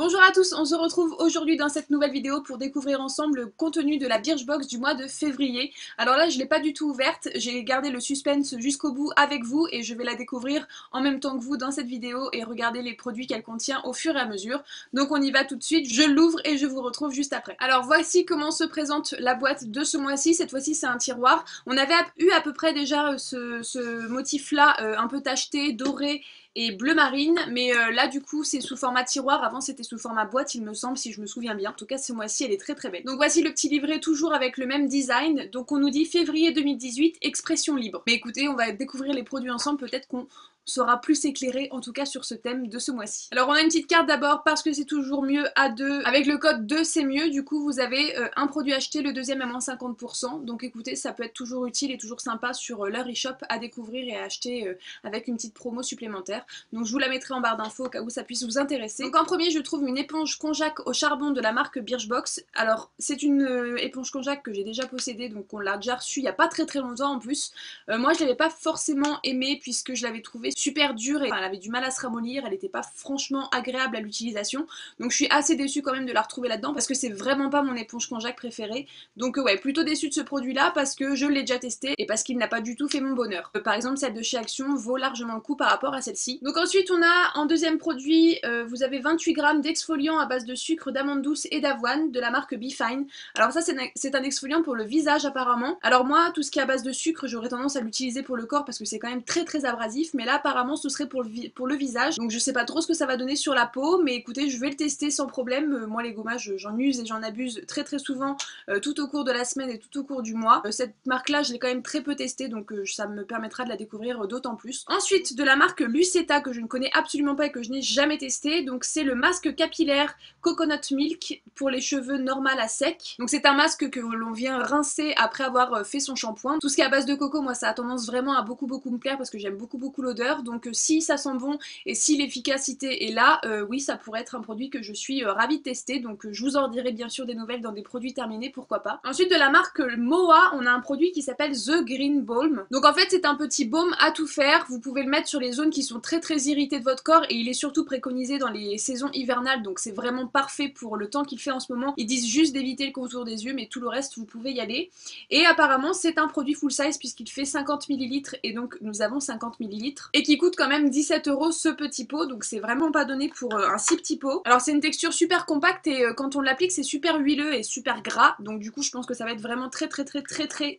Bonjour à tous, on se retrouve aujourd'hui dans cette nouvelle vidéo pour découvrir ensemble le contenu de la Birchbox du mois de février. Alors là je l'ai pas du tout ouverte, j'ai gardé le suspense jusqu'au bout avec vous et je vais la découvrir en même temps que vous dans cette vidéo et regarder les produits qu'elle contient au fur et à mesure. Donc on y va tout de suite, je l'ouvre et je vous retrouve juste après. Alors voici comment se présente la boîte de ce mois-ci, cette fois-ci c'est un tiroir. On avait eu à peu près déjà ce motif là un peu tacheté, doré et bleu marine, mais là du coup c'est sous format tiroir, avant c'était sous format boîte il me semble, si je me souviens bien. En tout cas ce mois-ci elle est très très belle. Donc voici le petit livret toujours avec le même design, donc on nous dit février 2018, expression libre. Mais écoutez, on va découvrir les produits ensemble, peut-être qu'on sera plus éclairé en tout cas sur ce thème de ce mois-ci. Alors on a une petite carte d'abord parce que c'est toujours mieux à deux. Avec le code 2 c'est mieux, du coup vous avez un produit acheté, le deuxième à moins 50%. Donc écoutez, ça peut être toujours utile et toujours sympa sur leur e-shop à découvrir et à acheter avec une petite promo supplémentaire. Donc je vous la mettrai en barre d'infos au cas où ça puisse vous intéresser. Donc en premier je trouve une éponge konjac au charbon de la marque Birchbox. Alors c'est une éponge konjac que j'ai déjà possédée, donc on l'a déjà reçue il n'y a pas très longtemps en plus. Moi je l'avais pas forcément aimée puisque je l'avais trouvée super dure et elle avait du mal à se ramollir, elle n'était pas franchement agréable à l'utilisation. Donc je suis assez déçue quand même de la retrouver là-dedans parce que c'est vraiment pas mon éponge konjac préférée. Donc ouais, plutôt déçue de ce produit là parce que je l'ai déjà testé et parce qu'il n'a pas du tout fait mon bonheur. Par exemple celle de chez Action vaut largement le coup par rapport à celle-ci. Donc ensuite on a en deuxième produit, vous avez 28 grammes d'exfoliant à base de sucre, d'amande douce et d'avoine de la marque Be Fine. Alors ça c'est un exfoliant pour le visage apparemment. Alors moi tout ce qui est à base de sucre j'aurais tendance à l'utiliser pour le corps parce que c'est quand même très abrasif, mais là apparemment ce serait pour le visage. Donc je sais pas trop ce que ça va donner sur la peau, mais écoutez je vais le tester sans problème. Moi les gommages j'en use et j'en abuse très souvent tout au cours de la semaine et tout au cours du mois. Cette marque là je l'ai quand même très peu testée, donc ça me permettra de la découvrir d'autant plus. Ensuite de la marque Lucetta que je ne connais absolument pas et que je n'ai jamais testé, donc c'est le masque capillaire Coconut Milk pour les cheveux normal à sec. Donc c'est un masque que l'on vient rincer après avoir fait son shampoing. Tout ce qui est à base de coco, moi ça a tendance vraiment à beaucoup me plaire parce que j'aime beaucoup l'odeur, donc si ça sent bon et si l'efficacité est là, oui ça pourrait être un produit que je suis ravie de tester, donc je vous en dirai bien sûr des nouvelles dans des produits terminés, pourquoi pas. Ensuite de la marque Moa, on a un produit qui s'appelle The Green Balm. Donc en fait c'est un petit baume à tout faire, vous pouvez le mettre sur les zones qui sont très irritées de votre corps et il est surtout préconisé dans les saisons hivernales, donc c'est vraiment parfait pour le temps qu'il fait en ce moment. Ils disent juste d'éviter le contour des yeux, mais tout le reste vous pouvez y aller. Et apparemment c'est un produit full size puisqu'il fait 50 ml et donc nous avons 50 ml et qui coûte quand même 17 € ce petit pot, donc c'est vraiment pas donné pour un si petit pot. Alors c'est une texture super compacte et quand on l'applique c'est super huileux et super gras, donc du coup je pense que ça va être vraiment très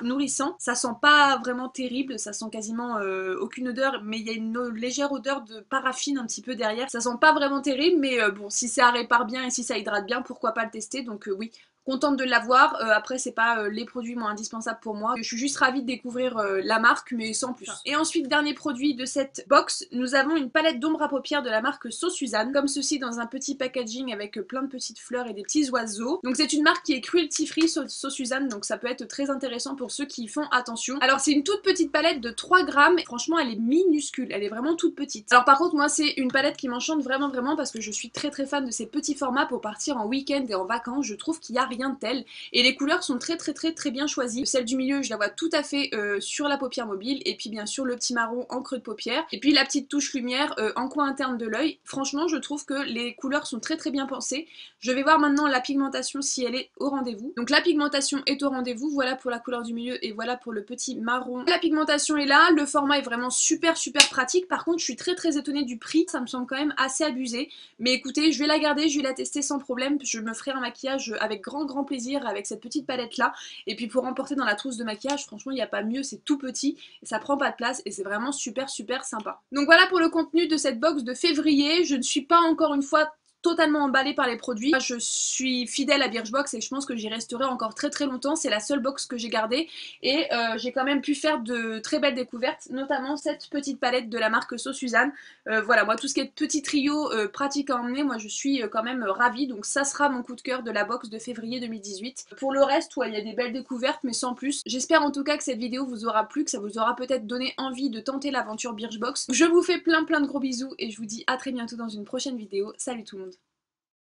nourrissant. Ça sent pas vraiment terrible, ça sent quasiment aucune odeur, mais il y a une légère odeur de paraffine un petit peu derrière. Ça sent pas vraiment terrible, mais bon, si ça répare bien et si ça hydrate bien, pourquoi pas le tester. Donc oui, contente de l'avoir. Après c'est pas les produits moins indispensables pour moi. Je suis juste ravie de découvrir la marque, mais sans plus. Et ensuite dernier produit de cette box, nous avons une palette d'ombre à paupières de la marque So Suzanne, comme ceci dans un petit packaging avec plein de petites fleurs et des petits oiseaux. Donc c'est une marque qui est cruelty free, So Suzanne, donc ça peut être très intéressant pour ceux qui font attention. Alors c'est une toute petite palette de 3 grammes, franchement elle est minuscule, elle est vraiment toute petite. Alors par contre moi c'est une palette qui m'enchante vraiment parce que je suis très fan de ces petits formats pour partir en week-end et en vacances. Je trouve qu'il y a rien de tel et les couleurs sont très bien choisies. Celle du milieu je la vois tout à fait sur la paupière mobile et puis bien sûr le petit marron en creux de paupière et puis la petite touche lumière en coin interne de l'œil. Franchement je trouve que les couleurs sont très bien pensées. Je vais voir maintenant la pigmentation si elle est au rendez-vous. Donc la pigmentation est au rendez-vous, voilà pour la couleur du milieu et voilà pour le petit marron. La pigmentation est là, le format est vraiment super pratique. Par contre je suis très étonnée du prix, ça me semble quand même assez abusé, mais écoutez je vais la garder, je vais la tester sans problème. Je me ferai un maquillage avec grand plaisir avec cette petite palette là, et puis pour emporter dans la trousse de maquillage, franchement il n'y a pas mieux, c'est tout petit, ça prend pas de place et c'est vraiment super sympa. Donc voilà pour le contenu de cette box de février. Je ne suis pas encore une fois totalement emballée par les produits. Je suis fidèle à Birchbox et je pense que j'y resterai encore très longtemps. C'est la seule box que j'ai gardée et j'ai quand même pu faire de très belles découvertes, notamment cette petite palette de la marque So Suzanne. Voilà, moi tout ce qui est petit trio pratique à emmener, moi je suis quand même ravie, donc ça sera mon coup de cœur de la box de février 2018. Pour le reste, ouais, il y a des belles découvertes mais sans plus. J'espère en tout cas que cette vidéo vous aura plu, que ça vous aura peut-être donné envie de tenter l'aventure Birchbox. Je vous fais plein de gros bisous et je vous dis à très bientôt dans une prochaine vidéo. Salut tout le monde!